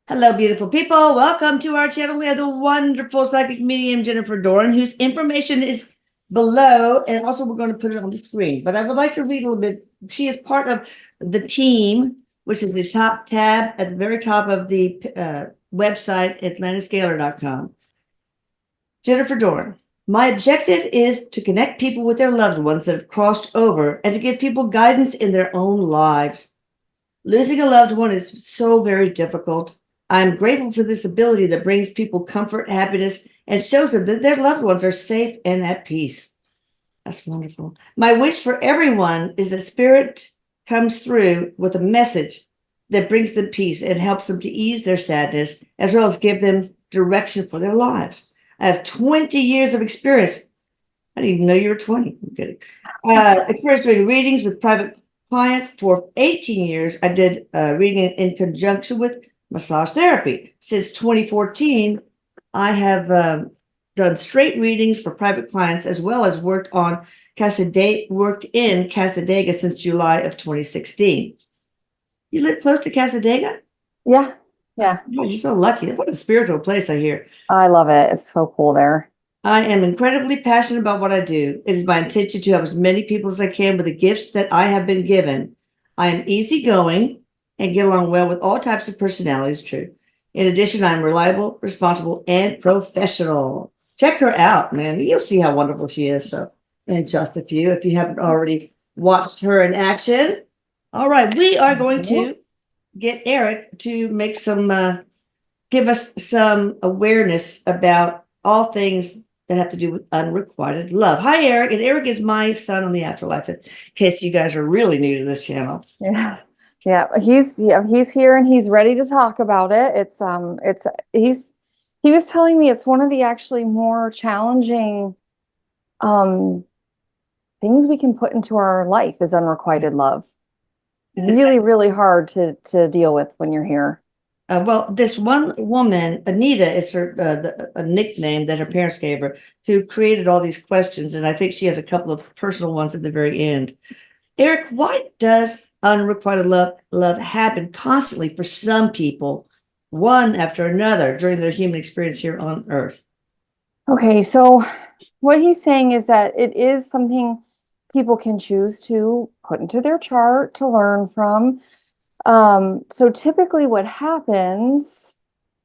Hello, beautiful people. Welcome to our channel. We have the wonderful psychic medium, Jennifer Dorn, whose information is below. And also, we're going to put it on the screen. But I would like to read a little bit. She is part of the team, which is the top tab at the very top of the website, atlantascaler.com. Jennifer Dorn. My objective is to connect people with their loved ones that have crossed over and to give people guidance in their own lives. Losing a loved one is so very difficult. I'm grateful for this ability that brings people comfort, happiness, and shows them that their loved ones are safe and at peace. That's wonderful. My wish for everyone is that spirit comes through with a message that brings them peace and helps them to ease their sadness, as well as give them direction for their lives. I have 20 years of experience. I didn't even know you were 20. I'm kidding. Experience doing readings with private clients for 18 years. I did reading in conjunction with massage therapy. Since 2014, I have done straight readings for private clients, as well as worked in Casadega since July of 2016. You live close to Casadega? Yeah, yeah. Oh, you're so lucky. What a spiritual place, I hear. I love it. It's so cool there. I am incredibly passionate about what I do. It is my intention to help as many people as I can with the gifts that I have been given. I am easygoing and get along well with all types of personalities. True. In addition, I'm reliable, responsible, and professional. Check her out, man. You'll see how wonderful she is. So, in just a few, if you haven't already watched her in action. All right, we are going to get Erik to make give us some awareness about all things that have to do with unrequited love. Hi, Erik. And Erik is my son on the afterlife, in case you guys are really new to this channel. Yeah. He's here and he's ready to talk about it. He was telling me it's one of the actually more challenging um things we can put into our life is unrequited love. Really, really hard to deal with when you're here. Well, this one woman, Anita, is a nickname that her parents gave her, who created all these questions, and I think she has a couple of personal ones at the very end. Erik, why does unrequited love happen constantly for some people, one after another, during their human experience here on Earth? Okay, so what he's saying is that it is something people can choose to put into their chart to learn from. So typically what happens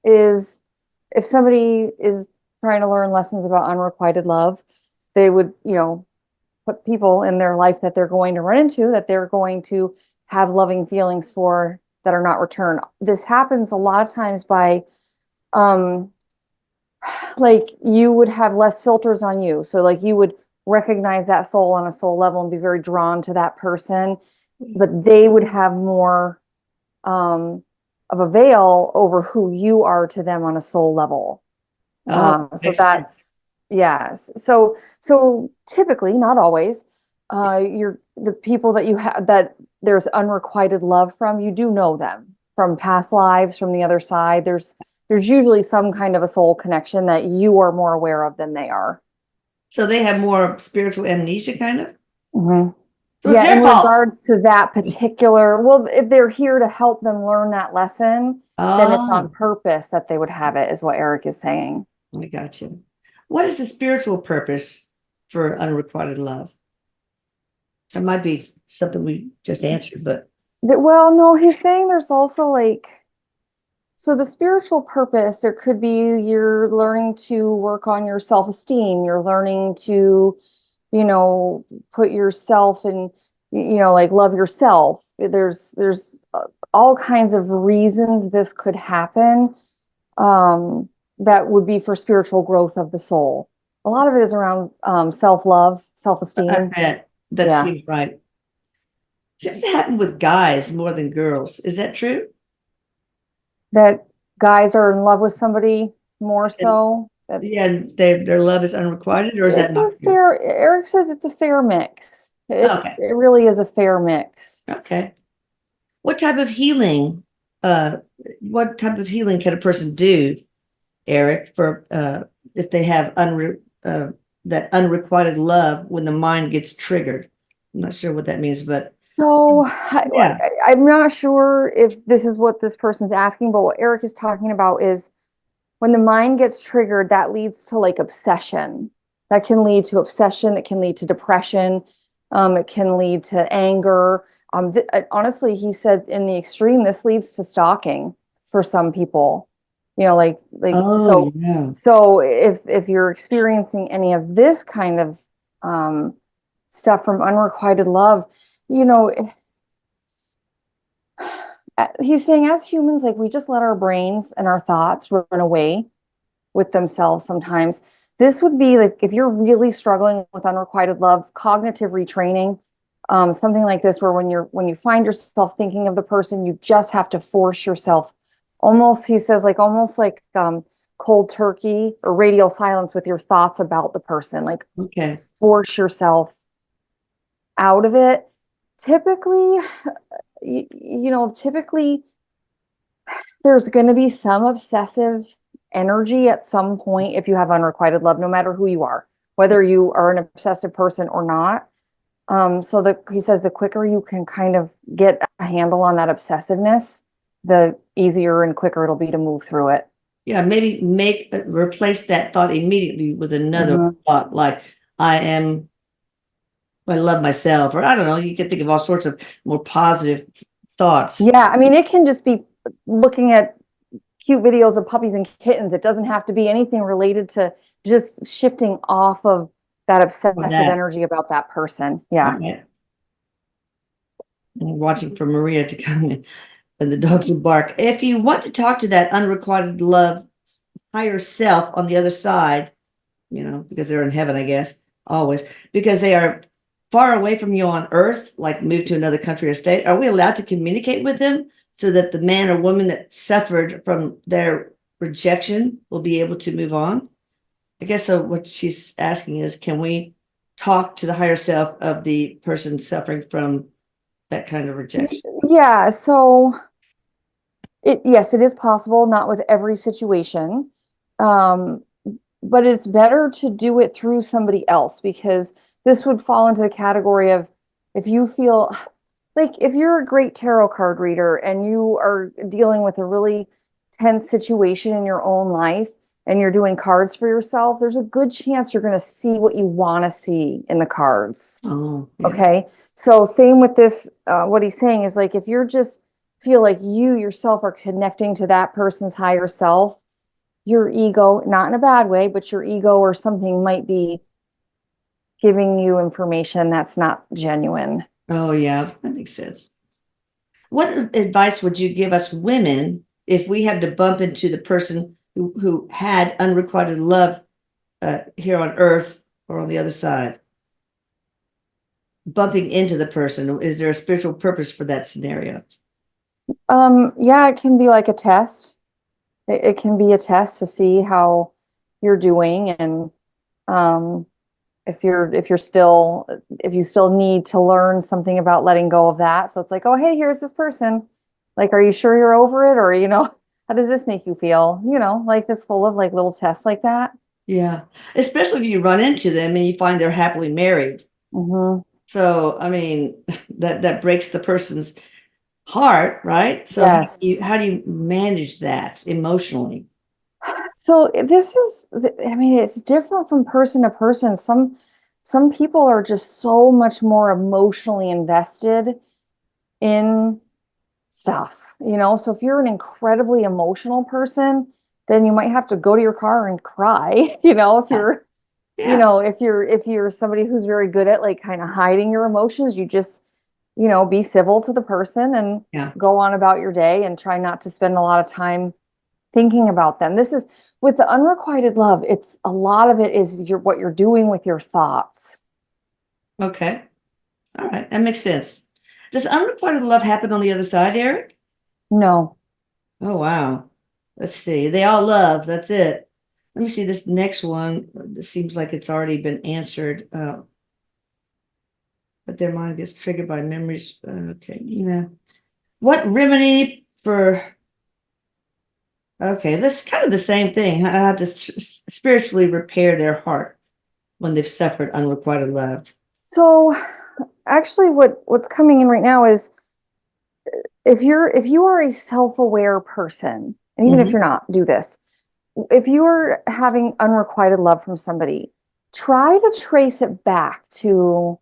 is if somebody is trying to learn lessons about unrequited love, they would, put people in their life that they're going to run into, that they're going to have loving feelings for that are not returned. This happens a lot of times by, like you would have less filters on you. So like you would recognize that soul on a soul level and be very drawn to that person, but they would have more of a veil over who you are to them on a soul level. So that's yes. So typically, not always, you're the people that you have that there's unrequited love from, you do know them from past lives, from the other side. There's usually some kind of a soul connection that you are more aware of than they are. So they have more spiritual amnesia, kind of? Mm-hmm. So it's Yeah, in their fault. regards to that particular, well, if they're here to help them learn that lesson, then it's on Oh, purpose that they would have it, is what Erik is saying. I got you. What is the spiritual purpose for unrequited love? That might be something we just answered, but Well, no, he's saying there's also like, so the spiritual purpose, there could be you're learning to work on your self-esteem, you're learning to, put yourself in, like love yourself. There's all kinds of reasons this could happen. That would be for spiritual growth of the soul. A lot of it is around self-love, I self-esteem. bet that Yeah. seems right. Seems to happen with guys more than girls. Is that true? That guys are in love with somebody more And so. That yeah, their love is unrequited, or is that it's a not true? fair, Erik says it's a fair mix. Okay, It really is a fair mix. okay. What type of healing? Uh, what type of healing can a person do, Erik, for if they have that unrequited love when the mind gets triggered? I'm not sure what that means, but So Yeah. I'm not sure if this is what this person's asking, but what Erik is talking about is when the mind gets triggered, that leads to like obsession. That can lead to obsession. It can lead to depression. It can lead to anger. Honestly, he said in the extreme, this leads to stalking for some people. You know, like Oh, so. yeah. So if you're experiencing any of this kind of stuff from unrequited love, you know, he's saying as humans, like we just let our brains and our thoughts run away with themselves sometimes. This would be like if you're really struggling with unrequited love, cognitive retraining, something like this, where when you find yourself thinking of the person, you just have to force yourself. Almost, he says, like almost like cold turkey or radial silence with your thoughts about the person. Like Okay. force yourself out of it. Typically, typically there's going to be some obsessive energy at some point if you have unrequited love, no matter who you are, whether you are an obsessive person or not. So he says the quicker you can kind of get a handle on that obsessiveness, the easier and quicker it'll be to move through it. Yeah, maybe replace that thought immediately with another Mhm. thought like I love myself, or I don't know, you can think of all sorts of more positive thoughts. Yeah, I mean, it can just be looking at cute videos of puppies and kittens. It doesn't have to be anything related to just shifting off of that Of obsessive that. energy about that person. All Yeah. right. I'm watching for Maria to come in and the dogs will bark. If you want to talk to that unrequited love higher self on the other side, because they're in heaven, I guess, always, because they are far away from you on earth, like moved to another country or state, are we allowed to communicate with them so that the man or woman that suffered from their rejection will be able to move on? I guess so. What she's asking is, can we talk to the higher self of the person suffering from that kind of rejection? Yeah. So yes, it is possible, not with every situation. Um, but it's better to do it through somebody else because this would fall into the category of if you feel like if you're a great tarot card reader and you are dealing with a really tense situation in your own life and you're doing cards for yourself, there's a good chance you're going to see what you want to see in the cards. Oh, yeah. Okay. So same with this, what he's saying is like if you're just feel like you yourself are connecting to that person's higher self, your ego, not in a bad way, but your ego or something might be giving you information that's not genuine. Oh, yeah. That makes sense. What advice would you give us women if we had to bump into the person who had unrequited love here on earth or on the other side? Bumping into the person, is there a spiritual purpose for that scenario? Yeah, it can be like a test. It can be a test to see how you're doing and um if you still need to learn something about letting go of that. So it's like, oh hey, here's this person. Like, are you sure you're over it? Or, how does this make you feel? Like this full of like little tests like that. Yeah. Especially if you run into them and you find they're happily married. Hmm. So, I mean, that breaks the person's heart, right? So Yes. how do you manage that emotionally? So I mean, it's different from person to person. Some people are just so much more emotionally invested in stuff, So if you're an incredibly emotional person, then you might have to go to your car and cry, if Yeah. you're, Yeah. if you're somebody who's very good at like kind of hiding your emotions, you just, be civil to the person and Yeah. go on about your day and try not to spend a lot of time thinking about them. This is with the unrequited love, it's a lot of it is what you're doing with your thoughts. Okay. All right. That makes sense. Does unrequited love happen on the other side, Erik? No. Oh, wow. Let's see. They all love. That's it. Let me see this next one. It seems like it's already been answered, but their mind gets triggered by memories. Okay. What remedy for, okay, that's kind of the same thing. How to spiritually repair their heart when they've suffered unrequited love. So actually what's coming in right now is if you are a self-aware person, and even if Mhm. you're not, do this. If you are having unrequited love from somebody, try to trace it back to,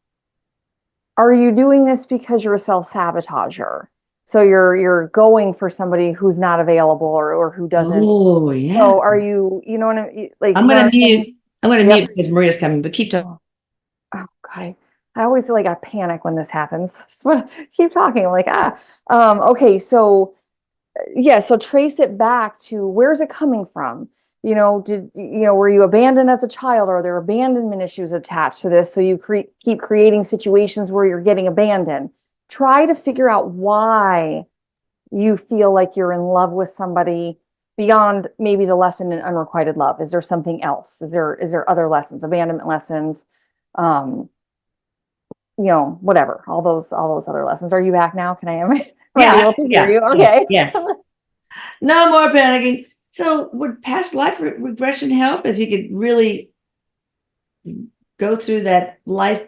are you doing this because you're a self-sabotager? So you're going for somebody who's not available or who doesn't. Oh, yeah. So are you, you know what I mean? Like, I'm you know what gonna I'm saying? mute. I'm gonna Yep. mute because Maria's coming, but keep talking. Oh, oh, God. I always like I panic when this happens. So keep talking. I'm like, okay. So yeah, so trace it back to, where's it coming from? Were you abandoned as a child? Are there abandonment issues attached to this? So you keep creating situations where you're getting abandoned. Try to figure out why you feel like you're in love with somebody beyond maybe the lesson in unrequited love. Is there something else? Is there other lessons, abandonment lessons? Um, whatever, all those other lessons. Are you back now? Am I Yeah, able to hear yeah, you? yeah, Okay. yes. No more panicking. So would past life regression help if you could really go through that life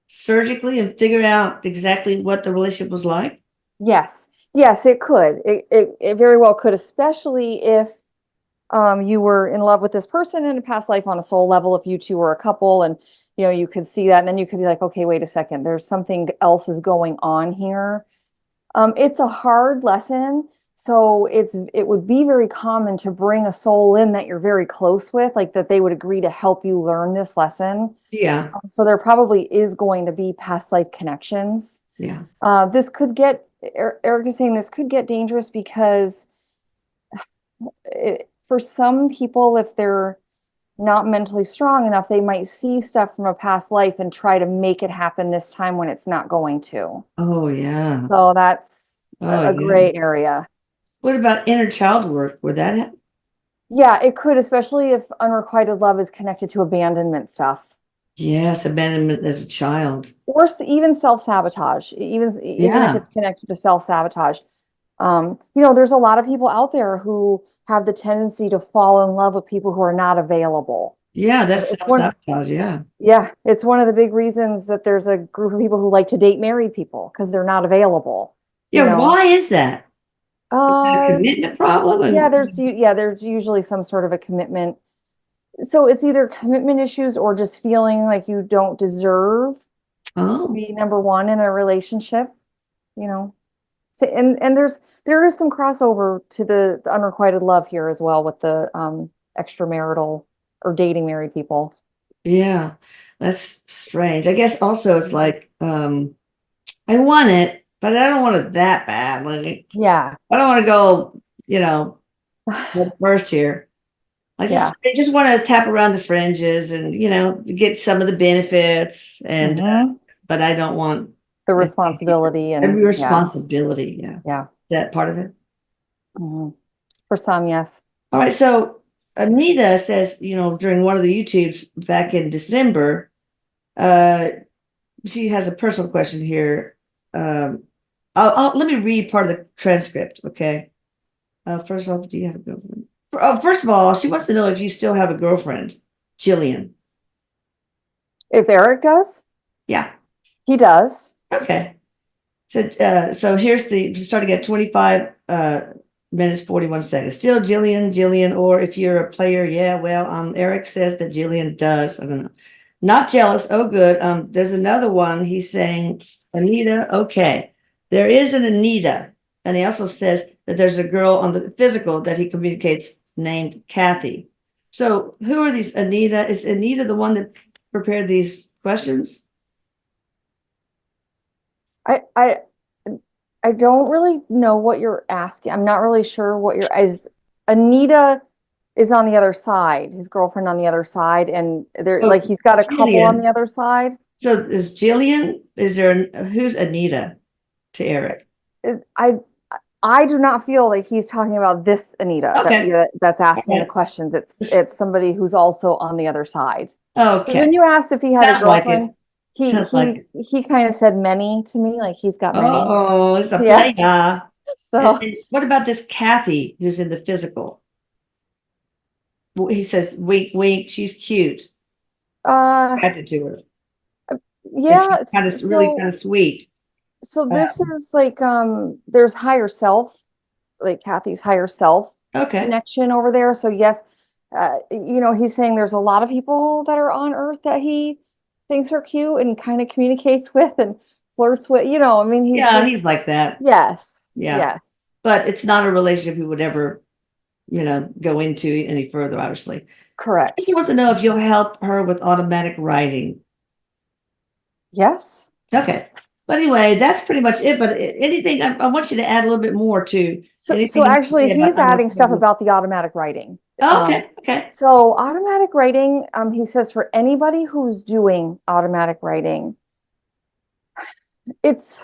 surgically and figure out exactly what the relationship was like? Yes. Yes, it could. It very well could, especially if you were in love with this person in a past life on a soul level, if you two were a couple and you could see that, and then you could be like, okay, wait a second, there's something else is going on here. It's a hard lesson. So it would be very common to bring a soul in that you're very close with, like that they would agree to help you learn this lesson. Yeah, So there probably is going to be past life connections. yeah, This could get, Eric is saying this could get dangerous because for some people, if they're not mentally strong enough, they might see stuff from a past life and try to make it happen this time when it's not going to. oh yeah, So that's oh a yeah. gray area. What about inner child work? Would that happen? Yeah, it could, especially if unrequited love is connected to abandonment stuff. Yes, abandonment as a child. Or even self-sabotage, even if Yeah, it's connected to self-sabotage. There's a lot of people out there who have the tendency to fall in love with people who are not available. yeah, that's It's one, self-sabotage. Yeah. yeah, it's one of the big reasons that there's a group of people who like to date married people because they're not available, you Yeah, know. why is that? Is it a Uh, commitment problem? there's usually some sort of a commitment. So it's either commitment issues or just feeling like you don't deserve to Oh, be number one in a relationship, you know. So, and there is some crossover to the unrequited love here as well with the extramarital or dating married people. yeah, that's strange. I guess also it's like, I want it, but I don't want it that bad. Like, Yeah. I don't want to go, head first here. Yeah. I just want to tap around the fringes and, get some of the benefits Hmm. but I don't want The the- responsibility every and yeah, responsibility. Yeah. Is yeah. that part of it? Hmm. For some, yes. All right. So Anita says, during one of the YouTubes back in December, uh, she has a personal question here. Let me read part of the transcript. Okay. First off, do you have a girlfriend? First of all, she wants to know if you still have a girlfriend, Jillian. If Eric does, Yeah. he does. Okay. So here's starting at 25 minutes 41 seconds. Still Jillian, or if you're a player, yeah, well, Eric says that Jillian does. I don't know. Not jealous. Oh, good. There's another one. He's saying Anita. Okay. There is an Anita. And he also says that there's a girl on the physical that he communicates named Kathy. So who are these Anita? Is Anita the one that prepared these questions? I I I don't really know what you're asking. I'm not really sure what you're is Anita is on the other side, his girlfriend on the other side, and they're Oh, like he's got a couple on Jillian. the other side. So is Jillian, who's Anita to Erik? Is- I I do not feel like he's talking about this Anita Okay. that's asking the Okay. questions. It's somebody who's also on the other side. Because Okay. when you asked if he had a Sounds like it. girlfriend, he Sounds like he it. he kind of said many to me, like he's got many. Oh, it's a Yeah. player. So And what about this Kathy who's in the physical? Well, he says, wink, wink, she's cute. uh Attracted to her. Yeah, Kind of really kind of sweet. so this is like there's higher self, like Kathy's higher self Okay. connection over there. So yes, he's saying there's a lot of people that are on Earth that he thinks are cute and kind of communicates with and flirts with, I mean, he's Yeah, just, he's like that. yes, Yeah. yes, But it's not a relationship he would ever, go into any further, obviously. correct. She wants to know if you'll help her with automatic writing. Yes. Okay. But anyway, that's pretty much it. But anything, I want you to add a little bit more to So anything you actually say about he's adding stuff unrequited. about the automatic writing. Oh, okay. Okay. So automatic writing, he says for anybody who's doing automatic writing, it's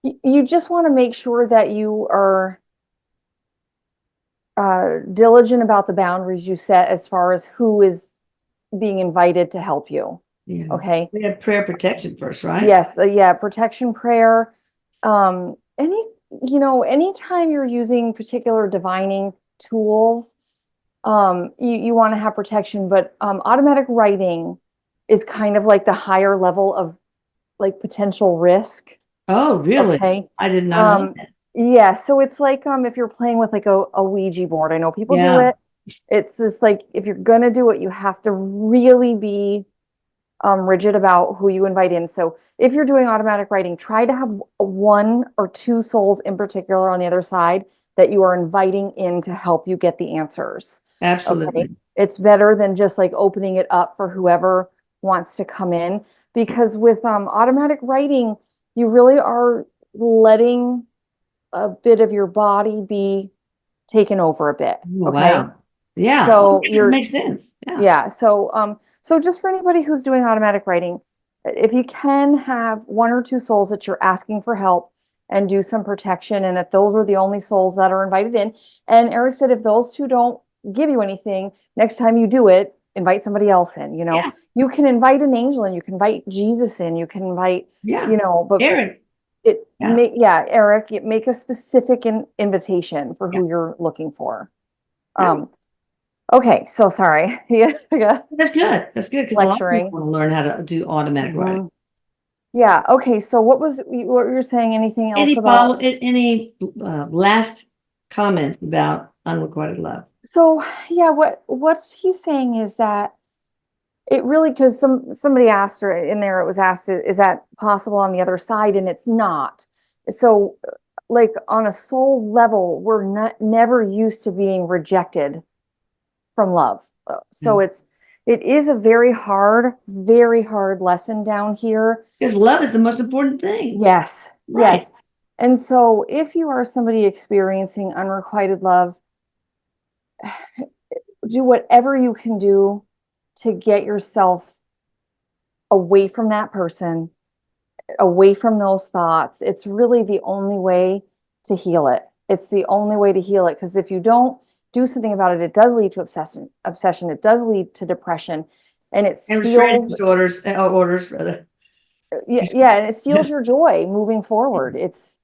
you just want to make sure that you are diligent about the boundaries you set as far as who is being invited to help you. Yeah. Okay. We have prayer protection first, right? Yes. Yeah. Protection prayer. Anytime you're using particular divining tools, you want to have protection, but automatic writing is kind of like the higher level of like potential risk. Oh, really? Okay. I did not know that. Yeah, so it's like if you're playing with like a Ouija board. I know people do Yeah. it. It's just like if you're gonna do it, you have to really be rigid about who you invite in. So if you're doing automatic writing, try to have one or two souls in particular on the other side that you are inviting in to help you get the answers. Okay. Absolutely. It's better than just like opening it up for whoever wants to come in because with automatic writing, you really are letting a bit of your body be taken over a bit. Oh, Okay. wow. Yeah. So Okay, that you're, makes sense. Yeah. yeah. So just for anybody who's doing automatic writing, if you can have one or two souls that you're asking for help and do some protection, and that those are the only souls that are invited in. And Erik said, if those two don't give you anything, next time you do it, invite somebody else in. Yeah. You can invite an angel in, you can invite Jesus in, you can invite, Yeah. but Erik. Erik, make a specific invitation for Yeah. who you're looking for. Yeah. Okay, so sorry. Yeah, That's good. That's good because a lot of people lecturing. want to learn how to do automatic writing. Mhm. Yeah. Okay. So what you were saying? Anything else about? Any last comments about unrequited love? So yeah, what he's saying is that it really because somebody asked her in there. It was asked, is that possible on the other side? And it's not. So like on a soul level, we're never used to being rejected from love. So Yeah. it is a very hard lesson down here. Because love is the most important thing. Yes, Right. yes. And so if you are somebody experiencing unrequited love, do whatever you can do to get yourself away from that person, away from those thoughts. It's really the only way to heal it. It's the only way to heal it because if you don't do something about it, it does lead to obsession. It does lead to depression, and it And restraining steals, orders rather. yeah, and it steals your joy moving forward. It's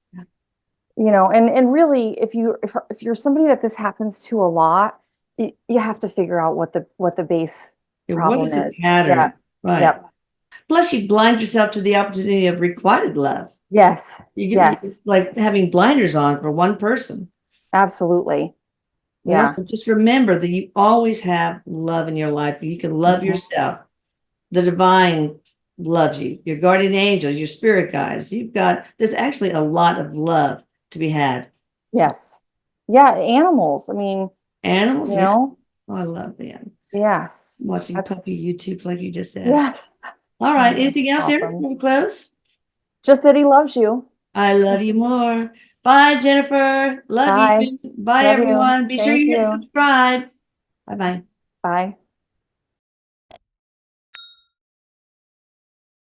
and really if you're somebody that this happens to a lot, you have to figure out what the base What problem is the is. Yeah. pattern? Right. Yep. Plus, you blind yourself to the opportunity of requited love. Yes. It's Yes. like having blinders on for one person. Absolutely. Yeah. So just remember that you always have love in your life. You can love Mhm. yourself. The divine loves you. Your guardian angels, your spirit guides. There's actually a lot of love to be had. Yes. Yeah. Animals. I mean, Animals, you yeah. know, Oh, I love them. yes. Watching That's puppy YouTubes, like you just said. yes. All right. Anything else, Erik, Awesome. before we close? Just that he loves you. I love you more. Bye, Jennifer. Love Bye. you. Bye, Love you. everyone. Be sure Thank you hit you. subscribe. Bye bye. Bye.